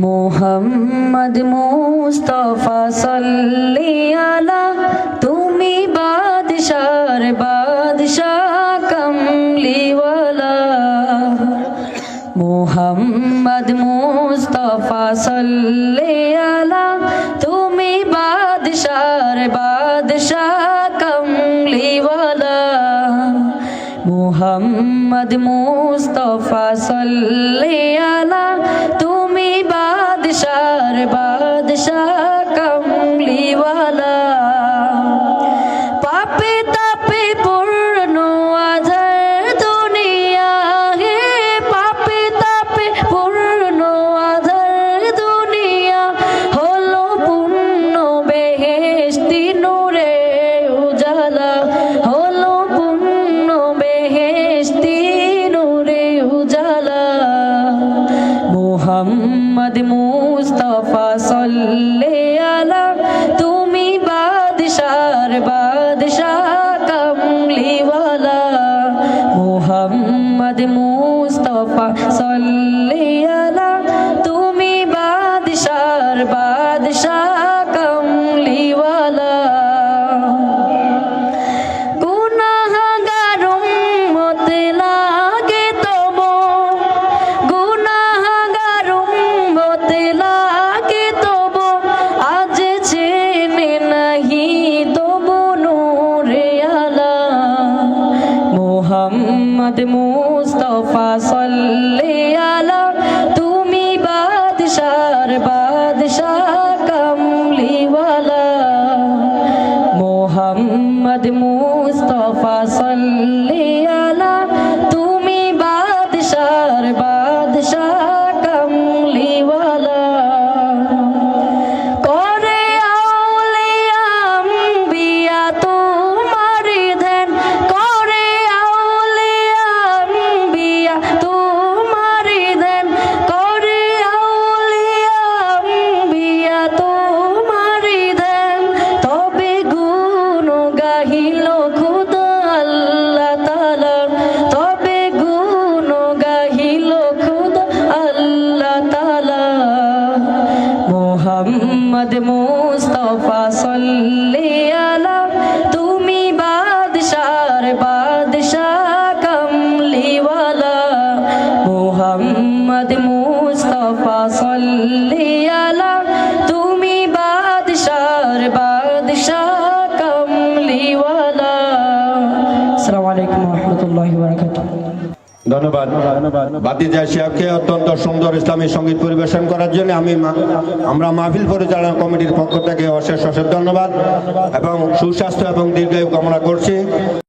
মোহাম্মদ মুস্তাফা সাল্লি আলা, তুমি বাদশার বাদশাহ কমলিওয়ালা। মোহাম্মদ মুস্তাফা সাল্লি আলা, তুমি বাদশার বাদশাহ কমলিওয়ালা। মোহাম্মদ মুস্তাফা সাল্লি আলা, তুমি বাদশার বাদশাহ কমলিওয়ালা। পাপে তাপে পূর্ণ আধার দুনিয়া হে, পাপে তাপে পূর্ণ আধার দুনিয়া, হলো পূর্ণ বেহেশতি নূরে উজালা, হলো পূর্ণ বেহেশতি নূরে উজালা। মোহাম্মদ মুস্তাফা সাল্লি আলা, তুমি বাদশার বাদশাহ কমলিওয়ালা। মোহাম্মদ মুস্তাফা সাল্লি আলা, তুমি বাদশার বাদশাহ কমলিওয়ালা। গুনাহগার উম্মত লাগে তবু, গুনাহগার উম্মত লাগে তবু, আজ চেনে নাহি তবু নূরে আলা। মোহাম্মদ মুস্তাফা সাল্লি আলা, তুমি বাদশার বাদশাহ কমলিওয়ালা। মোহাম্মদ মুস্তাফা সাল্লি আলা, তুমি বাদশার বাদশাহ কমলিওয়ালা। করে আউলিয়া আম্বিয়া তোমার ধ্যান, করে আউলিয়া আম্বিয়া তোমার ধ্যান, করে আউলিয়া আম্বিয়া তোমার ধ্যান। তবে গুণ গাহিল খুদা আল্লাহ তাআলা, তবে গুণ গাহিল খুদা আল্লাহ তাআলা। মোহাম্মদ মুস্তাফা সাল্লি আলা, তুমি বাদশার বাদশাহ কমলিওয়ালা। মোহাম্মদ মুস্তাফা সাল্লি আলা, তুমি বাদশার বাদশাহ কমলিওয়ালা। আসসালামু আলাইকুম ওয়া রাহমাতুল্লাহি ওয়া বারাকাতুহু। ধন্যবাদ বাতিজা সাহেবকে অত্যন্ত সুন্দর ইসলামী সঙ্গীত পরিবেশন করার জন্য আমরা মাহফিল পরিচালনা কমিটির পক্ষ থেকে অশেষ ধন্যবাদ এবং সুস্বাস্থ্য এবং দীর্ঘায়ু কামনা করছি।